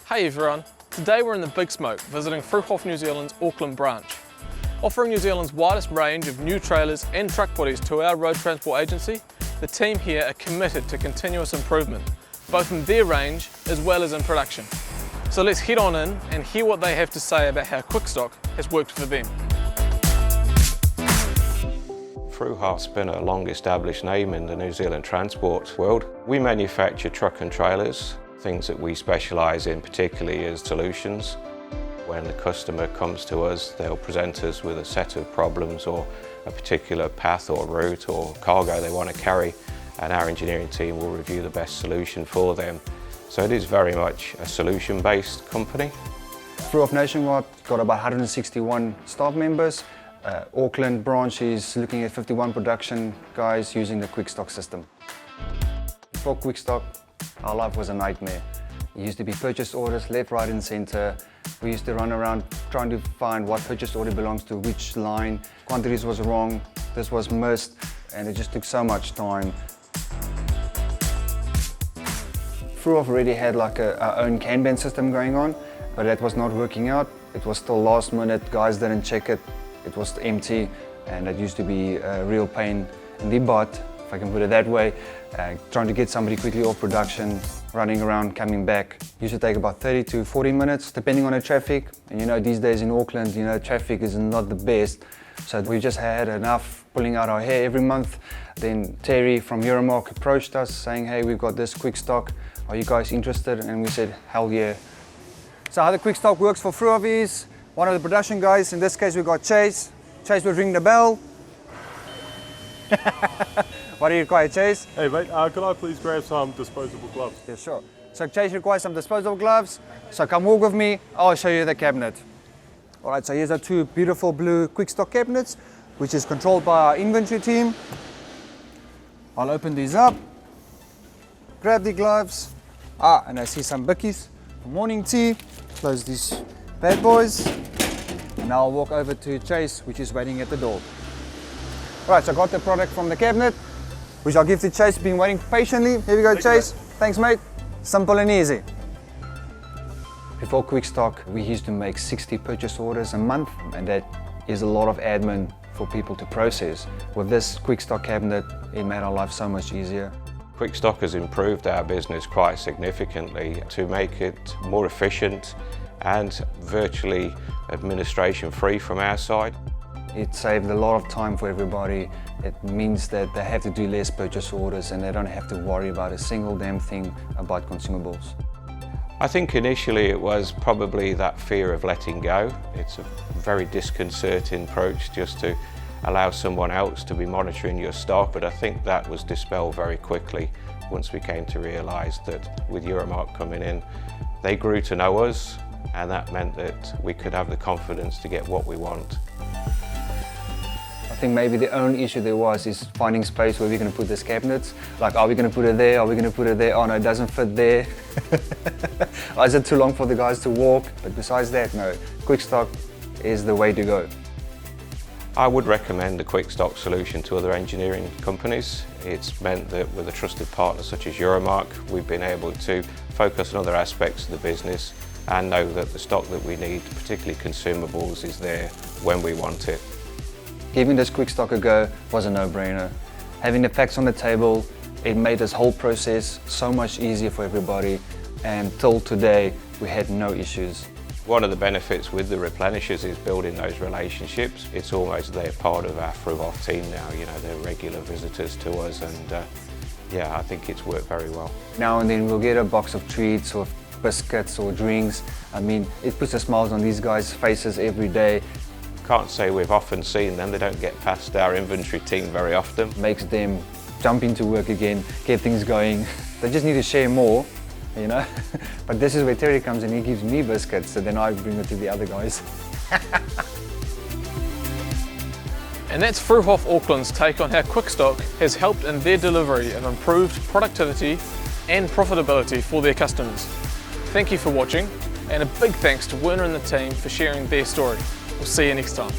Hey everyone, today we're in the Big Smoke visiting Fruehauf New Zealand's Auckland branch. Offering New Zealand's widest range of new trailers and truck bodies to our road transport agency, the team here are committed to continuous improvement, both in their range as well as in production. So let's head on in and hear what they have to say about how QuickStock has worked for them. Fruehauf's been a long-established name in the New Zealand transport world. We manufacture truck and trailers. Things that we specialise in particularly is solutions. When the customer comes to us, they'll present us with a set of problems or a particular path or route or cargo they want to carry, and our engineering team will review the best solution for them. So it is very much a solution-based company. Fruehauf nationwide got about 161 staff members. Auckland branch is looking at 51 production guys using the QuickStock system. Before QuickStock, our life was a nightmare. It used to be purchase orders left, right and centre. We used to run around trying to find what purchase order belongs to which line. Quantities was wrong, this was missed, and it just took so much time. Fruehauf already had like our own Kanban system going on, but that was not working out. It was still last minute, guys didn't check it, it was empty, and it used to be a real pain in the butt, if I can put it that way. Trying to get somebody quickly off production, running around, coming back. Used to take about 30 to 40 minutes, depending on the traffic. And you know, these days in Auckland, you know, traffic is not the best. So we just had enough pulling out our hair every month. Then Terry from Euromarc approached us saying, hey, we've got this QuickStock. Are you guys interested? And we said, hell yeah. So how the QuickStock works for Fruehauf is, one of the production guys, in this case we got Chase. Chase would ring the bell. What do you require, Chase? Hey mate, could I please grab some disposable gloves? Yeah, sure. So Chase requires some disposable gloves. So come walk with me, I'll show you the cabinet. All right, so here's our two beautiful blue QuickStock cabinets, which is controlled by our inventory team. I'll open these up, grab the gloves. And I see some bickies for morning tea. Close these bad boys. And now I'll walk over to Chase, which is waiting at the door. All right, so I got the product from the cabinet, which I'll give to Chase. Been waiting patiently. Here we go, Chase. Thanks, mate. Simple and easy. Before QuickStock, we used to make 60 purchase orders a month, and that is a lot of admin for people to process. With this QuickStock cabinet, it made our life so much easier. QuickStock has improved our business quite significantly to make it more efficient and virtually administration-free from our side. It saved a lot of time for everybody. It means that they have to do less purchase orders and they don't have to worry about a single damn thing about consumables. I think initially it was probably that fear of letting go. It's a very disconcerting approach just to allow someone else to be monitoring your stock, but I think that was dispelled very quickly once we came to realise that with Euromarc coming in, they grew to know us, and that meant that we could have the confidence to get what we want. I think maybe the only issue there was is finding space where we're going to put these cabinets. Like, are we going to put it there? Are we going to put it there? Oh no, it doesn't fit there. Is it too long for the guys to walk? But besides that, no, QuickStock is the way to go. I would recommend the QuickStock solution to other engineering companies. It's meant that with a trusted partner such as Euromarc, we've been able to focus on other aspects of the business and know that the stock that we need, particularly consumables, is there when we want it. Giving this QuickStock a go was a no-brainer. Having the facts on the table, it made this whole process so much easier for everybody, and till today we had no issues. One of the benefits with the replenishers is building those relationships. It's almost they're part of our Fruehauf team now, you know, they're regular visitors to us, and yeah, I think it's worked very well. Now and then we'll get a box of treats or biscuits or drinks. I mean, it puts a smile on these guys' faces every day. Can't say we've often seen them, they don't get past our inventory team very often. Makes them jump into work again, get things going. They just need to share more, you know. But this is where Terry comes in, he gives me biscuits, so then I bring it to the other guys. And that's Fruehauf Auckland's take on how QuickStock has helped in their delivery of improved productivity and profitability for their customers. Thank you for watching, and a big thanks to Werner and the team for sharing their story. We'll see you next time.